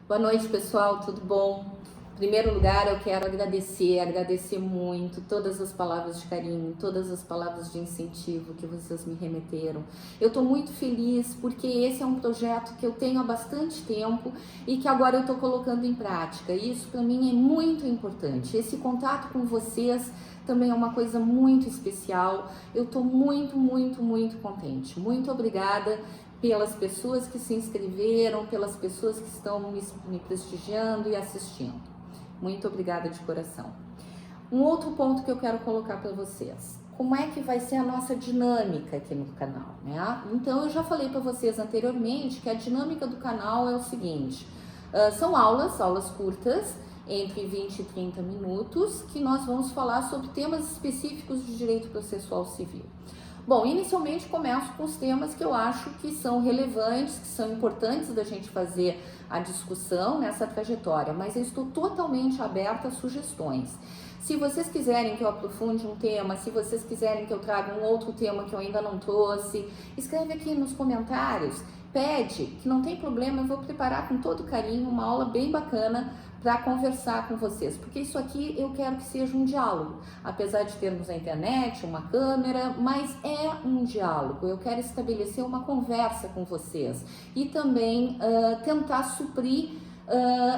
Boa noite, pessoal, tudo bom? Em primeiro lugar, eu quero agradecer muito todas as palavras de carinho, todas as palavras de incentivo que vocês me remeteram. Eu estou muito feliz porque esse é um projeto que eu tenho há bastante tempo e que agora eu estou colocando em prática. E isso para mim é muito importante. Esse contato com vocês também é uma coisa muito especial. Eu estou muito contente. Muito obrigada pelas pessoas que se inscreveram, pelas pessoas que estão me prestigiando e assistindo. Muito obrigada de coração. Um outro ponto que eu quero colocar para vocês. Como é que vai ser a nossa dinâmica aqui no canal, né? Então, eu já falei para vocês anteriormente que a dinâmica do canal é o seguinte. São aulas curtas, entre 20 e 30 minutos, que nós vamos falar sobre temas específicos de direito processual civil. Bom, inicialmente começo com os temas que eu acho que são relevantes, que são importantes da gente fazer a discussão nessa trajetória, mas eu estou totalmente aberta a sugestões. Se vocês quiserem que eu aprofunde um tema, se vocês quiserem que eu traga um outro tema que eu ainda não trouxe, escreve aqui nos comentários, pede, que não tem problema, eu vou preparar com todo carinho uma aula bem bacana para conversar com vocês, porque isso aqui eu quero que seja um diálogo, apesar de termos a internet, uma câmera, mas é um diálogo, eu quero estabelecer uma conversa com vocês e também tentar suprir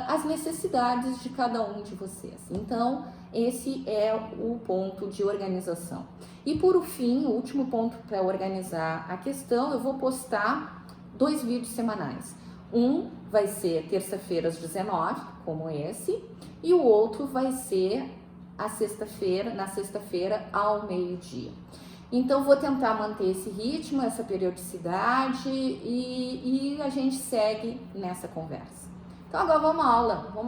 as necessidades de cada um de vocês. Então, esse é o ponto de organização. E por fim, o último ponto para organizar a questão, eu vou postar 2 vídeos semanais. Um vai ser terça-feira às 19, como esse, e o outro vai ser na sexta-feira ao meio-dia. Então, vou tentar manter esse ritmo, essa periodicidade e a gente segue nessa conversa. Então, agora vamos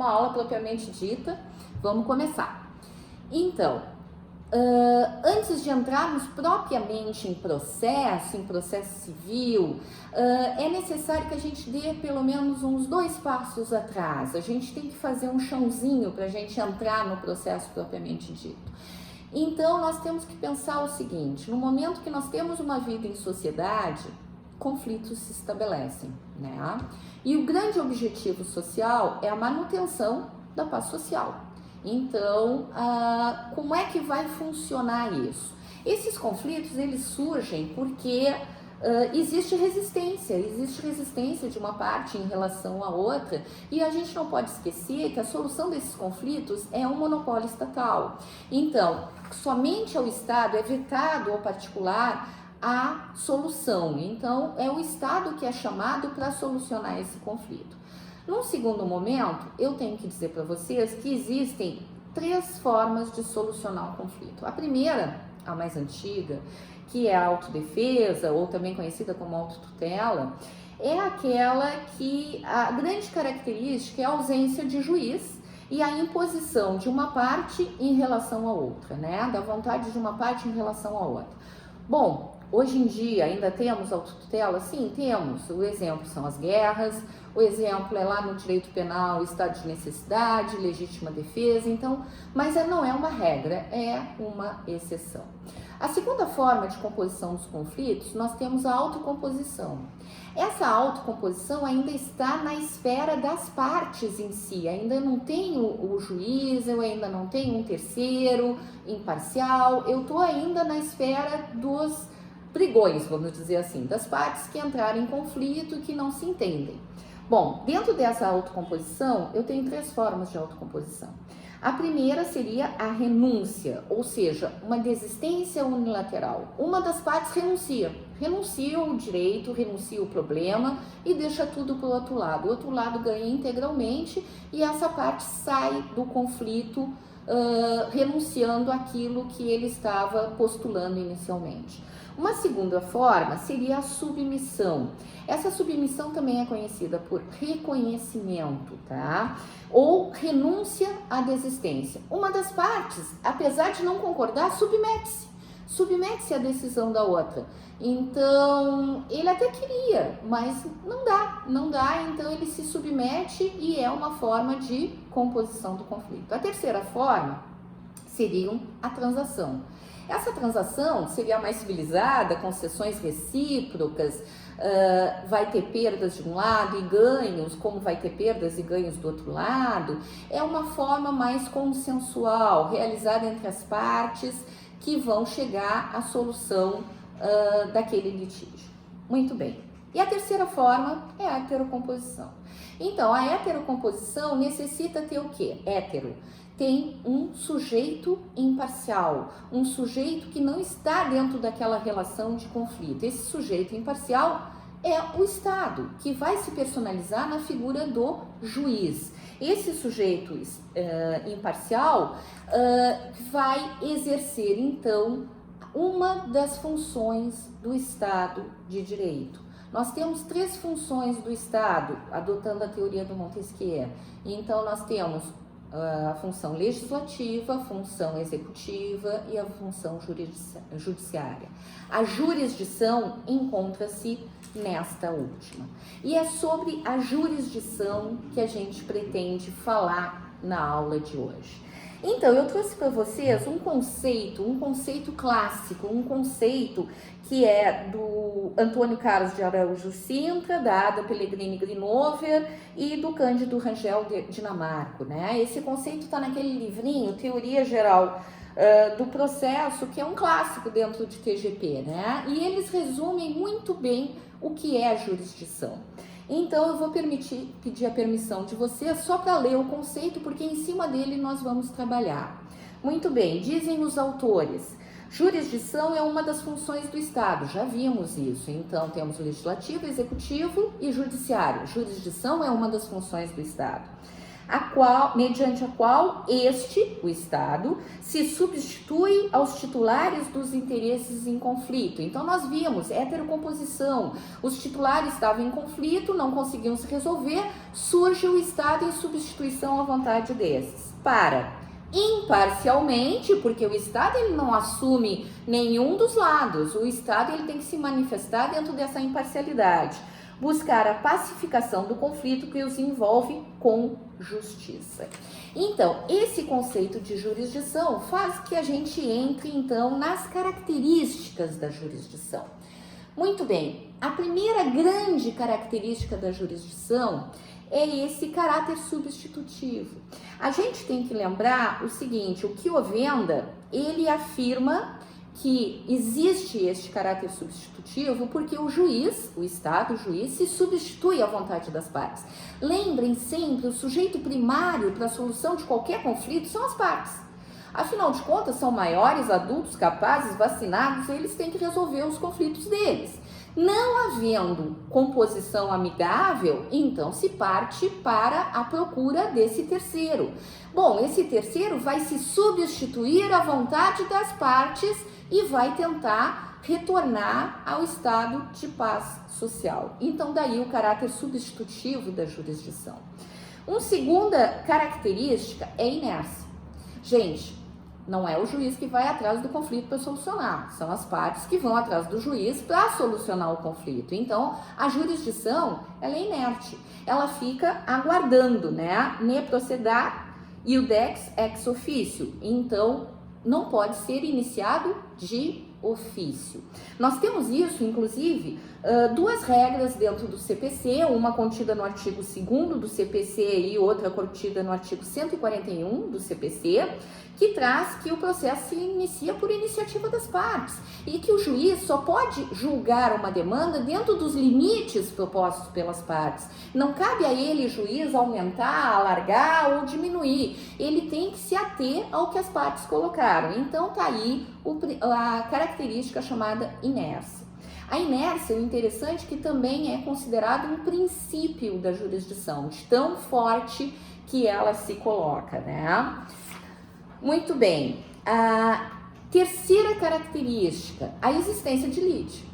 à aula propriamente dita, vamos começar. Então, antes de entrarmos propriamente em processo civil, é necessário que a gente dê pelo menos uns 2 passos atrás. A gente tem que fazer um chãozinho para a gente entrar no processo propriamente dito. Então, nós temos que pensar o seguinte: no momento que nós temos uma vida em sociedade, conflitos se estabelecem, né? E o grande objetivo social é a manutenção da paz social. Então, como é que vai funcionar isso? Esses conflitos, eles surgem porque existe resistência de uma parte em relação à outra, e a gente não pode esquecer que a solução desses conflitos é um monopólio estatal. Então, somente ao Estado é vetado ao particular a solução. Então, é o Estado que é chamado para solucionar esse conflito. Num segundo momento, eu tenho que dizer para vocês que existem 3 formas de solucionar o conflito. A primeira, a mais antiga, que é a autodefesa, ou também conhecida como autotutela, é aquela que a grande característica é a ausência de juiz e a imposição de uma parte em relação à outra, né? Da vontade de uma parte em relação à outra. Bom, hoje em dia ainda temos autotutela? Sim, temos. O exemplo são as guerras, o exemplo é lá no direito penal, estado de necessidade, legítima defesa, então, mas não é uma regra, é uma exceção. A segunda forma de composição dos conflitos, nós temos a autocomposição. Essa autocomposição ainda está na esfera das partes em si, ainda não tem o juiz, eu ainda não tenho um terceiro imparcial, eu estou ainda na esfera dos brigões, vamos dizer assim, das partes que entraram em conflito e que não se entendem. Bom, dentro dessa autocomposição, eu tenho 3 formas de autocomposição. A primeira seria a renúncia, ou seja, uma desistência unilateral. Uma das partes renuncia o direito, renuncia o problema e deixa tudo para o outro lado. O outro lado ganha integralmente e essa parte sai do conflito renunciando àquilo que ele estava postulando inicialmente. Uma segunda forma seria a submissão. Essa submissão também é conhecida por reconhecimento, tá? Ou renúncia à desistência. Uma das partes, apesar de não concordar, submete-se à decisão da outra. Então, ele até queria, mas não dá, então ele se submete e é uma forma de composição do conflito. A terceira forma seria a transação. Essa transação seria mais civilizada, concessões recíprocas, vai ter perdas de um lado e ganhos, como vai ter perdas e ganhos do outro lado, é uma forma mais consensual, realizada entre as partes que vão chegar à solução daquele litígio. Muito bem. E a terceira forma é a heterocomposição. Então, a heterocomposição necessita ter o quê? Hétero. Tem um sujeito imparcial, um sujeito que não está dentro daquela relação de conflito. Esse sujeito imparcial é o Estado, que vai se personalizar na figura do juiz. Esse sujeito imparcial vai exercer, então, uma das funções do Estado de Direito. Nós temos 3 funções do Estado, adotando a teoria do Montesquieu. Então, nós temos a função legislativa, a função executiva e a função judiciária. A jurisdição encontra-se nesta última. E é sobre a jurisdição que a gente pretende falar na aula de hoje. Então, eu trouxe para vocês um conceito clássico, um conceito que é do Antônio Carlos de Araújo Sintra, da Ada Pellegrini Grinover e do Cândido Rangel Dinamarco, né? Esse conceito está naquele livrinho, Teoria Geral do Processo, que é um clássico dentro de TGP, né? E eles resumem muito bem o que é a jurisdição. Então, eu vou pedir a permissão de vocês só para ler o conceito, porque em cima dele nós vamos trabalhar. Muito bem, dizem os autores, jurisdição é uma das funções do Estado, já vimos isso. Então, temos legislativo, executivo e judiciário. Jurisdição é uma das funções do Estado, mediante a qual o Estado, se substitui aos titulares dos interesses em conflito. Então, nós vimos heterocomposição, os titulares estavam em conflito, não conseguiam se resolver, surge o Estado em substituição à vontade desses. Imparcialmente, porque o Estado ele não assume nenhum dos lados, o Estado ele tem que se manifestar dentro dessa imparcialidade, buscar a pacificação do conflito que os envolve com justiça. Então, esse conceito de jurisdição faz que a gente entre, então, nas características da jurisdição. Muito bem, a primeira grande característica da jurisdição é esse caráter substitutivo. A gente tem que lembrar o seguinte, o Chiovenda, ele afirma que existe este caráter substitutivo porque o juiz, o Estado, o juiz, se substitui à vontade das partes. Lembrem sempre, o sujeito primário para a solução de qualquer conflito são as partes. Afinal de contas, são maiores, adultos, capazes, vacinados, eles têm que resolver os conflitos deles. Não havendo composição amigável, então se parte para a procura desse terceiro. Bom, esse terceiro vai se substituir à vontade das partes e vai tentar retornar ao estado de paz social. Então, daí o caráter substitutivo da jurisdição. Uma segunda característica é a inércia. Gente, não é o juiz que vai atrás do conflito para solucionar, são as partes que vão atrás do juiz para solucionar o conflito. Então, a jurisdição, ela é inerte, ela fica aguardando, né? Ne procedar iudex ex officio. Então, não pode ser iniciado de ofício. Nós temos isso, inclusive, 2 regras dentro do CPC, uma contida no artigo 2º do CPC e outra contida no artigo 141 do CPC, que traz que o processo se inicia por iniciativa das partes e que o juiz só pode julgar uma demanda dentro dos limites propostos pelas partes. Não cabe a ele, juiz, aumentar, alargar ou diminuir. Ele tem que se ater ao que as partes colocaram. Então, tá aí a característica chamada inércia. A inércia, o interessante é que também é considerado um princípio da jurisdição, de tão forte que ela se coloca, né? Muito bem. A terceira característica, a existência de lide.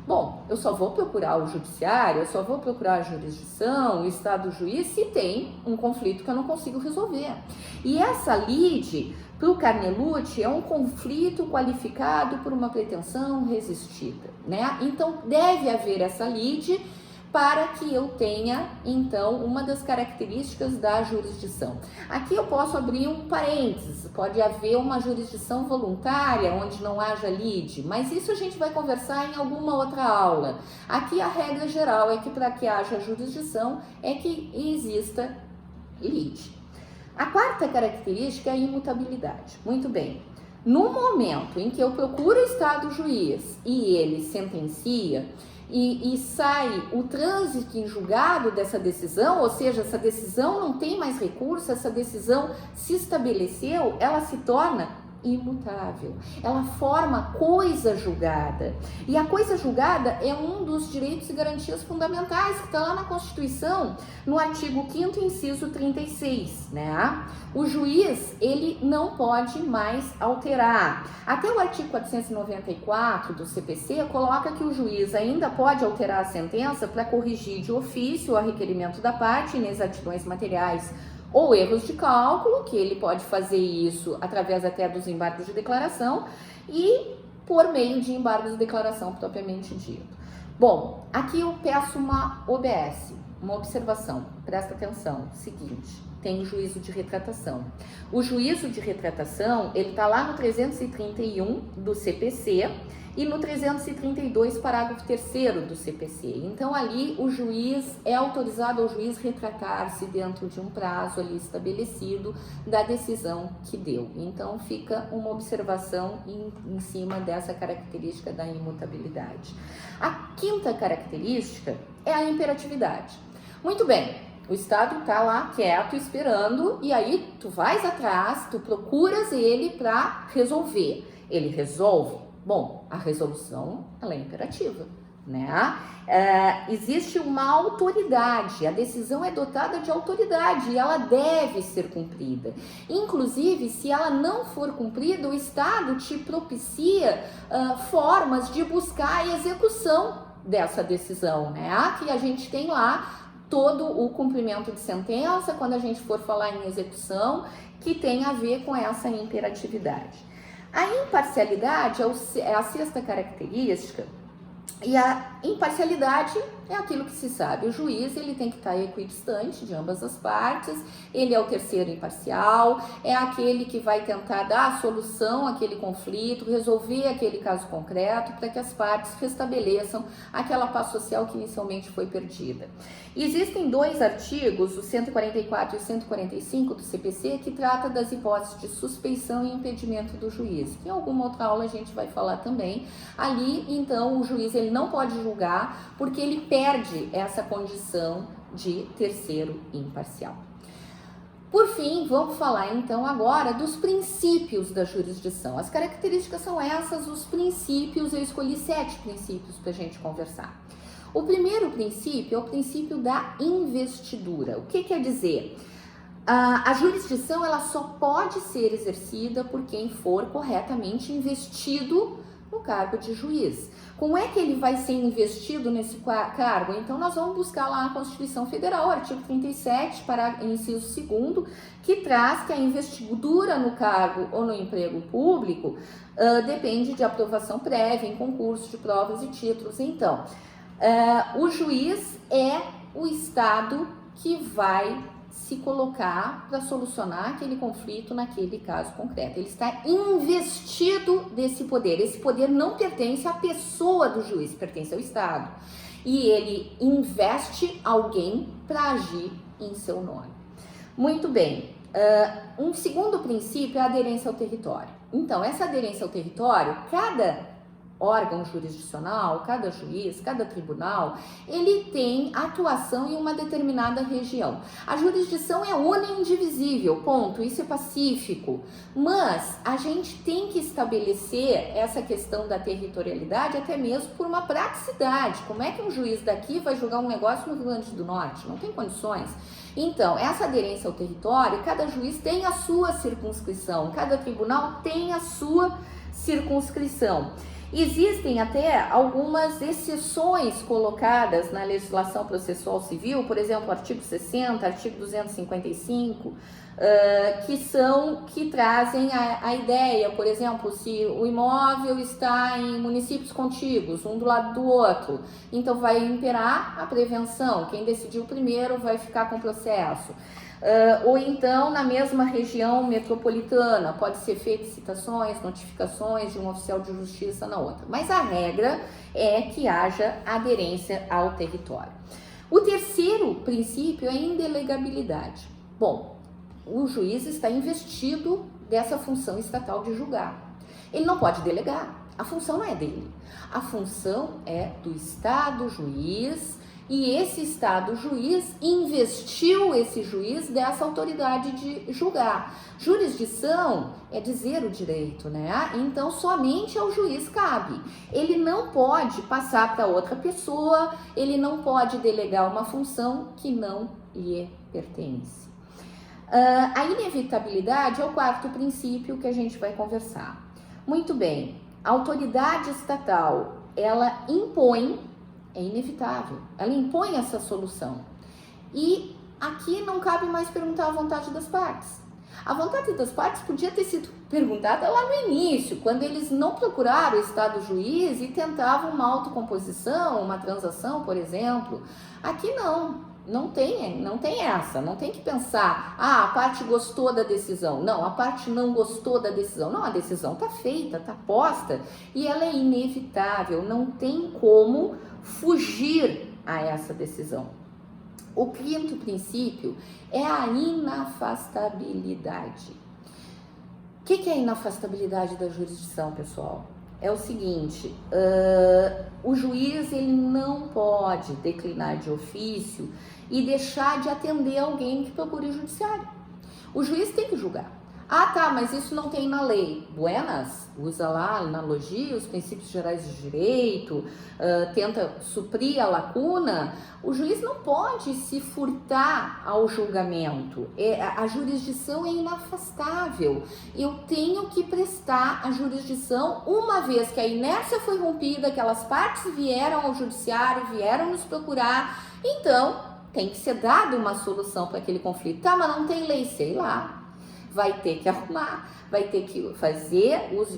Bom, eu só vou procurar o judiciário, eu só vou procurar a jurisdição, o estado juiz, se tem um conflito que eu não consigo resolver. E essa lide, para o Carnelucci, é um conflito qualificado por uma pretensão resistida, né? Então, deve haver essa lide para que eu tenha, então, uma das características da jurisdição. Aqui eu posso abrir um parênteses, pode haver uma jurisdição voluntária, onde não haja lide, mas isso a gente vai conversar em alguma outra aula. Aqui a regra geral é que para que haja jurisdição é que exista lide. A quarta característica é a imutabilidade. Muito bem. No momento em que eu procuro o Estado juiz e ele sentencia, e sai o trânsito em julgado dessa decisão, ou seja, essa decisão não tem mais recurso, essa decisão se estabeleceu, ela se torna imutável, ela forma coisa julgada, e a coisa julgada é um dos direitos e garantias fundamentais que está lá na Constituição, no artigo 5º, inciso 36, né? O juiz, ele não pode mais alterar. Até o artigo 494 do CPC coloca que o juiz ainda pode alterar a sentença para corrigir de ofício a requerimento da parte inexatidões materiais ou erros de cálculo, que ele pode fazer isso através até dos embargos de declaração e por meio de embargos de declaração propriamente dito. Bom, aqui eu peço uma OBS, uma observação, presta atenção, seguinte, tem o juízo de retratação. O juízo de retratação, ele está lá no 331 do CPC, e no 332, parágrafo 3º do CPC. Então, ali, o juiz é autorizado ao juiz retratar-se dentro de um prazo ali estabelecido da decisão que deu. Então, fica uma observação em cima dessa característica da imutabilidade. A quinta característica é a imperatividade. Muito bem, o Estado está lá quieto, esperando, e aí tu vais atrás, tu procuras ele para resolver. Ele resolve? Bom, a resolução, ela é imperativa, né? Existe uma autoridade, a decisão é dotada de autoridade e ela deve ser cumprida. Inclusive, se ela não for cumprida, o Estado te propicia formas de buscar a execução dessa decisão, né? Que a gente tem lá todo o cumprimento de sentença, quando a gente for falar em execução, que tem a ver com essa imperatividade. A imparcialidade é a sexta característica, e a imparcialidade é aquilo que se sabe. O juiz, ele tem que estar equidistante de ambas as partes, ele é o terceiro imparcial, é aquele que vai tentar dar a solução àquele conflito, resolver aquele caso concreto, para que as partes restabeleçam aquela paz social que inicialmente foi perdida. Existem dois artigos, o 144 e o 145 do CPC, que trata das hipóteses de suspeição e impedimento do juiz. Em alguma outra aula a gente vai falar também. Ali, então, o juiz ele não pode julgar porque ele perde essa condição de terceiro imparcial. Por fim, vamos falar então agora dos princípios da jurisdição. As características são essas, os princípios, eu escolhi 7 princípios para a gente conversar. O primeiro princípio é o princípio da investidura. O que quer dizer? A jurisdição ela só pode ser exercida por quem for corretamente investido no cargo de juiz. Como é que ele vai ser investido nesse cargo? Então, nós vamos buscar lá na Constituição Federal, artigo 37, inciso 2º, que traz que a investidura no cargo ou no emprego público depende de aprovação prévia em concurso de provas e títulos. Então, o juiz é o Estado que vai se colocar para solucionar aquele conflito naquele caso concreto. Ele está investido desse poder. Esse poder não pertence à pessoa do juiz, pertence ao Estado. E ele investe alguém para agir em seu nome. Muito bem. Um segundo princípio é a aderência ao território. Então, essa aderência ao território, cada órgão jurisdicional, cada juiz, cada tribunal, ele tem atuação em uma determinada região. A jurisdição é única e indivisível, ponto, isso é pacífico, mas a gente tem que estabelecer essa questão da territorialidade até mesmo por uma praticidade. Como é que um juiz daqui vai julgar um negócio no Rio Grande do Norte? Não tem condições. Então, essa aderência ao território, cada juiz tem a sua circunscrição, cada tribunal tem a sua circunscrição. Existem até algumas exceções colocadas na legislação processual civil, por exemplo, artigo 60, artigo 255, que trazem a ideia, por exemplo, se o imóvel está em municípios contíguos, um do lado do outro, então vai imperar a prevenção, quem decidiu primeiro vai ficar com o processo. Ou então na mesma região metropolitana, pode ser feitas citações, notificações de um oficial de justiça na outra, mas a regra é que haja aderência ao território. O terceiro princípio é a indelegabilidade. Bom, o juiz está investido dessa função estatal de julgar. Ele não pode delegar, a função não é dele, a função é do Estado juiz, e esse Estado juiz investiu esse juiz dessa autoridade de julgar. Jurisdição é dizer o direito, né? Então somente ao juiz cabe. Ele não pode passar para outra pessoa, ele não pode delegar uma função que não lhe pertence. A inevitabilidade é o quarto princípio que a gente vai conversar. Muito bem, a autoridade estatal, ela impõe, é inevitável, ela impõe essa solução. E aqui não cabe mais perguntar a vontade das partes. A vontade das partes podia ter sido perguntada lá no início, quando eles não procuraram o Estado juiz e tentavam uma autocomposição, uma transação, por exemplo. Aqui não tem essa, não tem que pensar, a parte gostou da decisão. Não, a parte não gostou da decisão. Não, a decisão está feita, está posta e ela é inevitável, não tem como fugir a essa decisão. O quinto princípio é a inafastabilidade. O que é a inafastabilidade da jurisdição, pessoal? É o seguinte, o juiz ele não pode declinar de ofício e deixar de atender alguém que procure o judiciário. O juiz tem que julgar. Ah, tá, mas isso não tem na lei. Buenas, usa lá a analogia, os princípios gerais de direito, tenta suprir a lacuna. O juiz não pode se furtar ao julgamento. A jurisdição é inafastável. Eu tenho que prestar a jurisdição uma vez que a inércia foi rompida, aquelas partes vieram ao judiciário, vieram nos procurar. Então, tem que ser dada uma solução para aquele conflito. Tá, mas não tem lei, sei lá. Vai ter que arrumar, vai ter que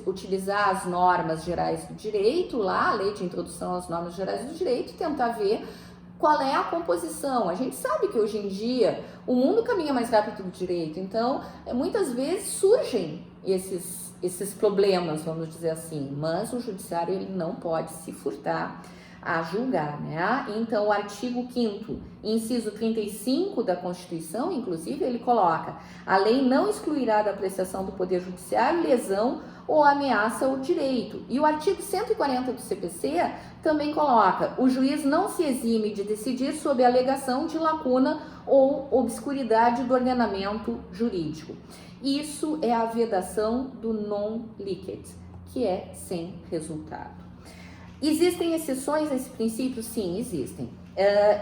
utilizar as normas gerais do direito, lá, a lei de introdução às normas gerais do direito, tentar ver qual é a composição. A gente sabe que hoje em dia o mundo caminha mais rápido do direito, então muitas vezes surgem esses problemas, vamos dizer assim, mas o judiciário ele não pode se furtar a julgar, né? Então, o artigo 5º, inciso 35 da Constituição, inclusive, ele coloca: a lei não excluirá da apreciação do Poder Judiciário lesão ou ameaça ao direito. E o artigo 140 do CPC também coloca: o juiz não se exime de decidir sob a alegação de lacuna ou obscuridade do ordenamento jurídico. Isso é a vedação do non licet, que é sem resultado. Existem exceções a esse princípio? Sim, existem.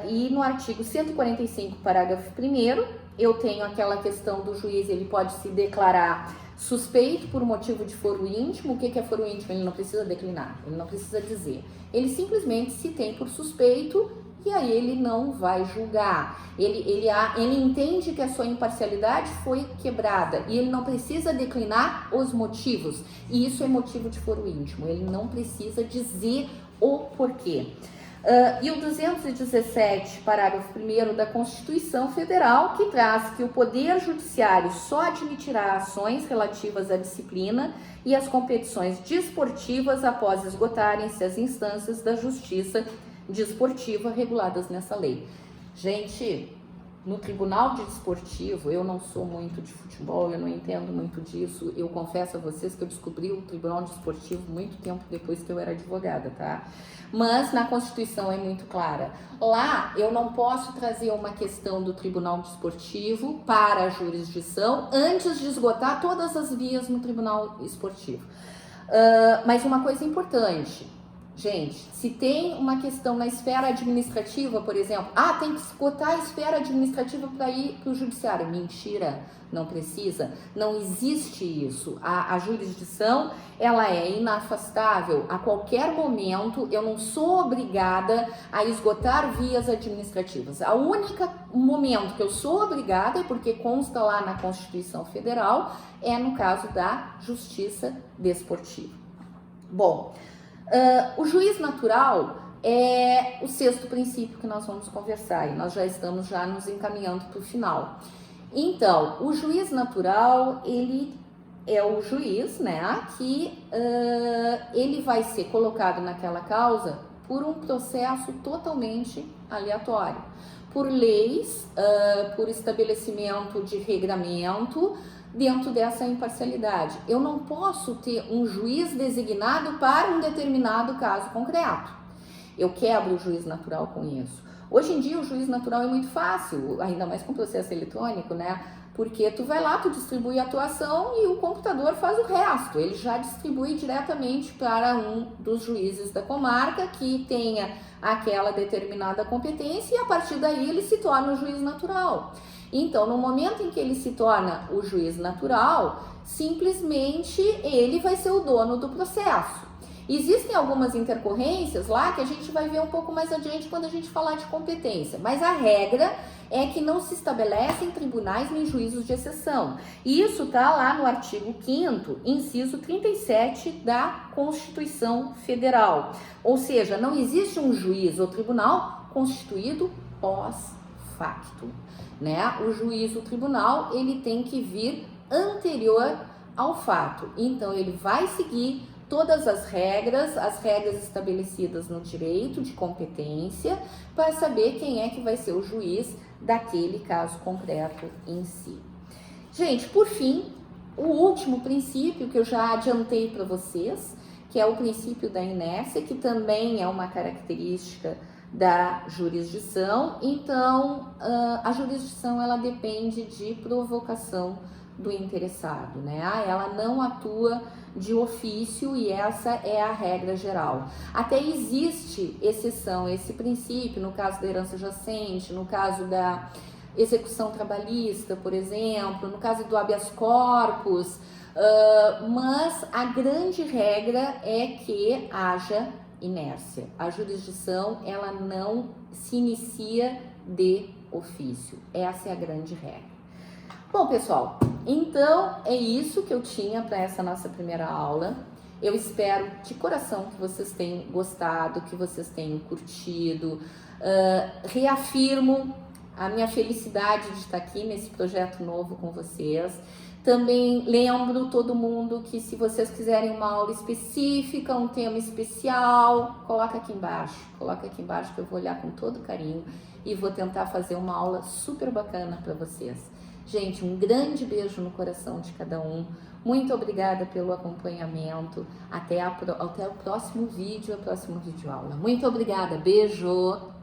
E no artigo 145, parágrafo 1º, eu tenho aquela questão do juiz, ele pode se declarar suspeito por motivo de foro íntimo. O que é foro íntimo? Ele não precisa declinar, ele não precisa dizer. Ele simplesmente se tem por suspeito e aí ele não vai julgar. Ele entende que a sua imparcialidade foi quebrada e ele não precisa declinar os motivos. E isso é motivo de foro íntimo, ele não precisa dizer o porquê. E o 217, parágrafo 1º da Constituição Federal, que traz que o Poder Judiciário só admitirá ações relativas à disciplina e às competições desportivas após esgotarem-se as instâncias da justiça desportiva reguladas nessa lei. Gente, no tribunal de desportivo, eu não sou muito de futebol, eu não entendo muito disso. Eu confesso a vocês que eu descobri o tribunal desportivo muito tempo depois que eu era advogada, tá? Mas na Constituição é muito clara. Lá eu não posso trazer uma questão do tribunal desportivo para a jurisdição antes de esgotar todas as vias no tribunal esportivo. Mas uma coisa importante: Gente, se tem uma questão na esfera administrativa, por exemplo, tem que esgotar a esfera administrativa para ir para o judiciário. Mentira, não precisa, não existe isso. A jurisdição, ela é inafastável. A qualquer momento, eu não sou obrigada a esgotar vias administrativas. O único momento que eu sou obrigada, é porque consta lá na Constituição Federal, é no caso da justiça desportiva. Bom, o juiz natural é o sexto princípio que nós vamos conversar e nós já estamos nos encaminhando para o final. Então, o juiz natural, ele é o juiz, né, que ele vai ser colocado naquela causa por um processo totalmente aleatório, por leis, por estabelecimento de regramento, dentro dessa imparcialidade. Eu não posso ter um juiz designado para um determinado caso concreto. Eu quebro o juiz natural com isso. Hoje em dia o juiz natural é muito fácil, ainda mais com processo eletrônico, né? Porque tu vai lá, tu distribui a atuação e o computador faz o resto. Ele já distribui diretamente para um dos juízes da comarca que tenha aquela determinada competência e a partir daí ele se torna o juiz natural. Então, no momento em que ele se torna o juiz natural, simplesmente ele vai ser o dono do processo. Existem algumas intercorrências lá que a gente vai ver um pouco mais adiante quando a gente falar de competência, mas a regra é que não se estabelecem tribunais nem juízos de exceção. E isso está lá no artigo 5º, inciso 37 da Constituição Federal. Ou seja, não existe um juiz ou tribunal constituído pós-facto, né? O juiz, o tribunal, ele tem que vir anterior ao fato. Então, ele vai seguir todas as regras estabelecidas no direito de competência para saber quem é que vai ser o juiz daquele caso concreto em si. Gente, por fim, o último princípio que eu já adiantei para vocês, que é o princípio da inércia, que também é uma característica da jurisdição. Então, a jurisdição, ela depende de provocação do interessado, né? Ela não atua de ofício e essa é a regra geral. Até existe exceção, esse princípio, no caso da herança jacente, no caso da execução trabalhista, por exemplo, no caso do habeas corpus, mas a grande regra é que haja inércia. A jurisdição, ela não se inicia de ofício. Essa é a grande regra. Bom, pessoal, então é isso que eu tinha para essa nossa primeira aula. Eu espero de coração que vocês tenham gostado, que vocês tenham curtido. Reafirmo a minha felicidade de estar aqui nesse projeto novo com vocês. Também lembro todo mundo que se vocês quiserem uma aula específica, um tema especial, coloca aqui embaixo que eu vou olhar com todo carinho e vou tentar fazer uma aula super bacana para vocês. Gente, um grande beijo no coração de cada um. Muito obrigada pelo acompanhamento. Até o próximo vídeo, a próxima videoaula. Muito obrigada. Beijo!